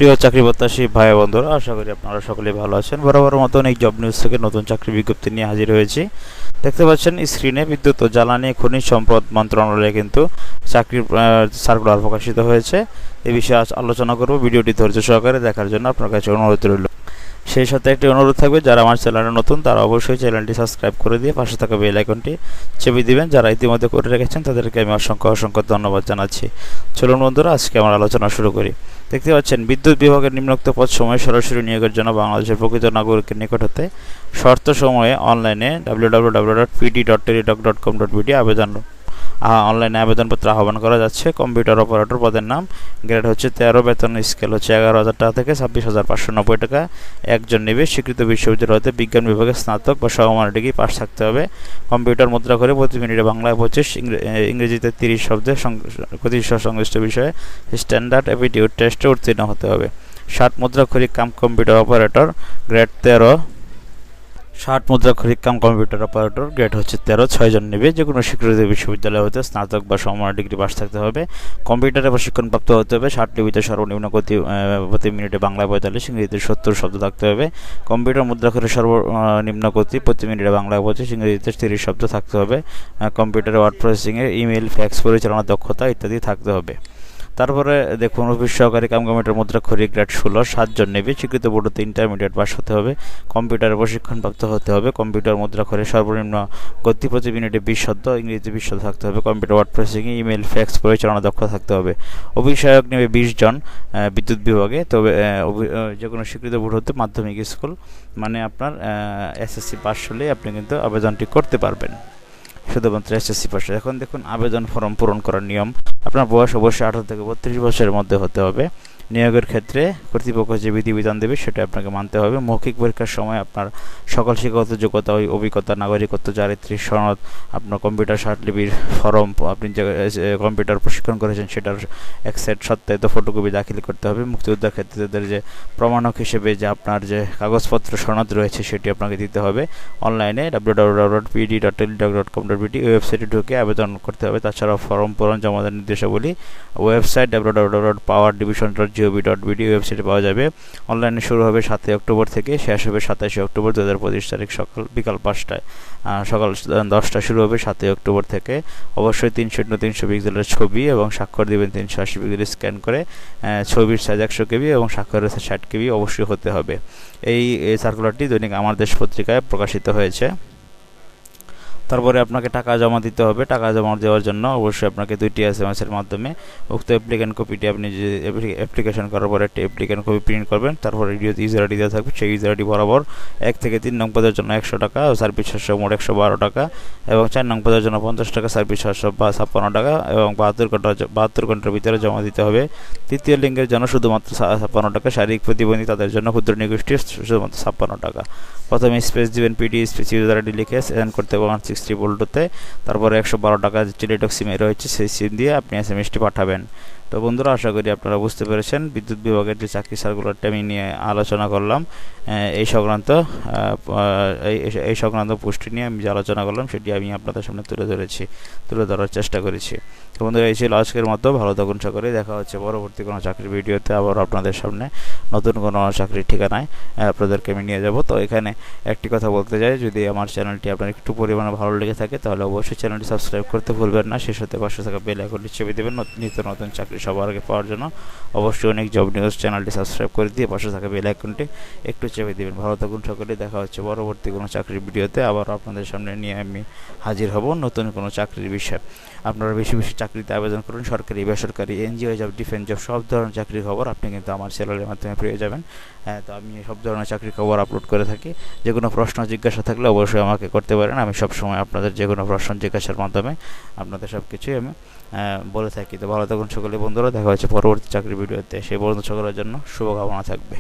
প্রিয় চাকরি প্রত্যাশী ভাই বন্ধুরা, আশা করি আপনারা সকলেই ভালো আছেন। বরাবর মতন এই জব নিউজ থেকে নতুন চাকরি বিজ্ঞপ্তি নিয়ে হাজির হয়েছি। দেখতে পাচ্ছেন স্ক্রিনে বিদ্যুৎ ও জ্বালানি খনিজ সম্পদ মন্ত্রণালয়ে কিন্তু চাকরির সার্কুলার প্রকাশিত হয়েছে। এই বিষয়ে আজ আলোচনা করব। ভিডিওটি ধৈর্য সহকারে দেখার জন্য আপনার কাছে অনুরোধ রইল। সেই সাথে একটি অনুরোধ থাকবে, যারা আমার চ্যানেলে নতুন তারা অবশ্যই চ্যানেলটি সাবস্ক্রাইব করে দিয়ে পাশে থাকা বেল আইকনটি চেপে দিবেন। যারা ইতিমধ্যে করে রেখেছেন তাদেরকে আমি অসংখ্য ধন্যবাদ জানাচ্ছি। চলুন বন্ধুরা, আজকে আমার আলোচনা শুরু করি। দেখতে পাচ্ছেন বিদ্যুৎ বিভাগের নিম্নোক্ত পদ সময়ে সরাসরি নিয়োগের জন্য বাংলাদেশের প্রকৃত নাগরিকের নিকট হতে শর্ত সময়ে অনলাইনে www.pd.teletalk.com.bd অনলাইনে আবেদনপত্র আহ্বান করা যাচ্ছে। কম্পিউটার অপারেটর পদের নাম, গ্রেড হচ্ছে 13, বেতন স্কেল হচ্ছে 11,000 টাকা থেকে 26,590 টাকা একজন নেবে। স্বীকৃত বিশ্ববিদ্যালয় হতে বিজ্ঞান বিভাগে স্নাতক বা সমমানের ডিগ্রি পাস থাকতে হবে। কম্পিউটার মুদ্রা করে প্রতি মিনিটে বাংলায় 25, ইংরেজিতে 30 শব্দে সংশ্লিষ্ট বিষয়ে স্ট্যান্ডার্ড অ্যাপটিটিউড টেস্টে উত্তীর্ণ হতে হবে। 60 মুদ্রাক্ষরিক কাম কম্পিউটার অপারেটর, গ্রেড 13। 60 মুদ্রাক্ষরিক কাম কম্পিউটার অপারেটর, গ্রেড হচ্ছে 13, 6 জন নেবে। যে কোনো স্বীকৃত বিশ্ববিদ্যালয় হতে স্নাতক বা সমমানের ডিগ্রি পাস থাকতে হবে। কম্পিউটারে প্রশিক্ষণপ্রাপ্ত হতে হবে। 60 লিপিতে সর্বনিম্ন গতি প্রতি মিনিটে বাংলায় 45, ইংরেজিতে 70 শব্দ থাকতে হবে। কম্পিউটার মুদ্রাক্ষরের সর্বনিম্ন গতি প্রতি মিনিটে বাংলায় 25, ইংরেজিতে 30 শব্দ থাকতে হবে। কম্পিউটারে ওয়ার্ড প্রসেসিংয়ে, ইমেল, ফ্যাক্স পরিচালনার দক্ষতা ইত্যাদি থাকতে হবে। তারপরে দেখুন, অফিস সহকারী কাম কম্পিউটার মুদ্রাক্ষরিক, গ্রেড 16, 7 জন নেবে। স্বীকৃত বোর্ড হতে ইন্টারমিডিয়েট পাস হতে হবে। কম্পিউটারে প্রশিক্ষণপ্রাপ্ত হতে হবে। কম্পিউটার মুদ্রাক্ষরের সর্বনিম্ন গতি প্রতি মিনিটে 20 শব্দ, ইংরেজিতে 20 শব্দ থাকতে হবে। Computer word processing, email, fax পরিচালনা দক্ষতা থাকতে হবে। অফিস সহায়ক নেবে 20 জন বিদ্যুৎ বিভাগে। তবে যে কোনো স্বীকৃত বোর্ড হতে মাধ্যমিক স্কুল মানে আপনার এসএসসি পাস হলে আপনি কিন্তু আবেদনটি করতে পারবেন, শুধুমাত্র এসএসসি পাস। এখন দেখুন আবেদন ফর্ম পূরণ করার নিয়ম। আপনার বয়স অবশ্যই 18 থেকে 32 বছরের মধ্যে হতে হবে। নিয়োগের ক্ষেত্রে কর্তৃপক্ষ যে বিধিবিধান দেবে সেটা আপনাকে মানতে হবে। মৌখিক পরীক্ষার সময় আপনার সকল শিক্ষাগত যোগ্যতা, অভিজ্ঞতা, নাগরিকত্ব, চারিত্রিক সনদ, আপনার কম্পিউটার সার্টিফিকেট ফর্ম, আপনি যে কম্পিউটার প্রশিক্ষণ করেছেন সেটার এক সেট সত্যায়িত ফটোকপি দাখিল করতে হবে। মুক্তিযোদ্ধার ক্ষেত্রে তাদের যে প্রমাণক হিসেবে যে আপনার যে কাগজপত্র সনদ রয়েছে সেটি আপনাকে দিতে হবে। অনলাইনে www.pd.teletalk.com.bd ওয়েবসাইটে ঢুকে আবেদন করতে হবে। তাছাড়াও ফর্ম পূরণ জমা দেওয়ার নির্দেশাবলী ওয়েবসাইট www.powerdivision.gov.bd ওয়েবসাইটে পাওয়া যাবে। অনলাইনে শুরু হবে 7 অক্টোবর থেকে, শেষ হবে 27 অক্টোবর 2025 তারিখ বিকাল 5টায়। সকাল 10টায় শুরু হবে 7 অক্টোবর থেকে। অবশ্যই 300x300 পিক্সেলের ছবি এবং স্বাক্ষর দেবেন 380 পিক্সেল স্ক্যান করে। ছবির সাইজ 100 KB এবং স্বাক্ষরের 60 KB অবশ্যই হতে হবে। এই সার্কুলারটি দৈনিক আমার দেশ পত্রিকায় প্রকাশিত হয়েছে। তারপরে আপনাকে টাকা জমা দিতে হবে। টাকা জমা দেওয়ার জন্য অবশ্যই আপনাকে 2টি SMS এর মাধ্যমে উক্ত অ্যাপ্লিকেন্ট কপিটি, আপনি যে অ্যাপ্লিকেশন করার পর একটি অ্যাপ্লিকেন্ট কপি প্রিন্ট করবেন। তারপরে ইউজার আইডি দেওয়া থাকবে, সেই ইউজার আইডি বরাবর 1 থেকে 3 নং পদের জন্য 100 টাকা ও সার্ভিস চার্জ মোট 112 টাকা এবং 4 নং পদের জন্য 50 টাকা, সার্ভিস চার্জ 56 টাকা এবং 72 ঘন্টার ভিতরে জমা দিতে হবে। তৃতীয় লিঙ্গের জন্য শুধুমাত্র 56 টাকা, শারীরিক প্রতিবন্ধী তাদের জন্য ক্ষুদ্র নিগোষ্ঠী শুধুমাত্র 56 টাকা। প্রথমে স্পেস দিবেন, পিডি স্পেস ইউজার আইডি লিখে সেন্ড করতে হবে 163 ভোল্টতে। তারপরে 112 টাকা টেলিটক সিমে রয়েছে সেই সিম দিয়ে আপনি এসএমএসটি পাঠাবেন। তো বন্ধুরা, আশা করি আপনারা বুঝতে পেরেছেন বিদ্যুৎ বিভাগের যে চাকরি সার্কুলারটা আমি নিয়ে আলোচনা করলাম। এই সংক্রান্ত পোস্টটি নিয়ে আমি যে আলোচনা করলাম সেটি আমি আপনাদের সামনে তুলে ধরার চেষ্টা করেছি। তো বন্ধুরা, এই ছিল আজকের মতো। ভালো থাকুন সকলে। দেখা হচ্ছে পরবর্তী কোনো চাকরির ভিডিওতে। আবার আপনাদের সামনে নতুন কোনো চাকরির ঠিকানায় আপনাদেরকে আমি নিয়ে যাব। তো এখানে একটি কথা বলতে চাই, যদি আমার চ্যানেলটি আপনার একটু পরিমাণে ভালো লেগে থাকে তাহলে অবশ্যই চ্যানেলটি সাবস্ক্রাইব করতে ভুলবেন না। সেই সাথে পাশে থাকা বেল আইকনটি চেপে দেবেন নিত্য নতুন চাকরি সবার আগে পাওয়ার জন্য। অবশ্যই অনেক জব নিউজ চ্যানেলটি সাবস্ক্রাইব করে দিয়ে পাশে থাকা বেল আইকনটি একটু চেপে দেবেন। ভালো থাকুন সকলে। দেখা হচ্ছে পরবর্তী কোনো চাকরির ভিডিওতে। আবার আপনাদের সামনে নিয়ে আমি হাজির হব নতুন কোনো চাকরির বিষয়ে। আপনারা বেশি বেশি চাকরিতে আবেদন করুন। সরকারি, বেসরকারি, এনজিও জব, ডিফেন্স জব, সব ধরনের চাকরির খবর আপনি কিন্তু আমার চ্যানেলের মাধ্যমে পেয়ে যাবেন। তো আমি সব ধরনের চাকরির খবর আপলোড করে থাকি। যে কোনো প্রশ্ন জিজ্ঞাসা থাকলে অবশ্যই আমাকে করতে পারেন। আমি সবসময় আপনাদের যে কোনো প্রশ্ন জিজ্ঞাসার মাধ্যমে আপনাদের সব কিছুই আমি বলে থাকি। তো ভালো থাকুন সকলে বন্ধুরা। দেখা হচ্ছে পরবর্তী চাকরির ভিডিওতে। সেই পর্যন্ত সকলের জন্য শুভকামনা থাকবে।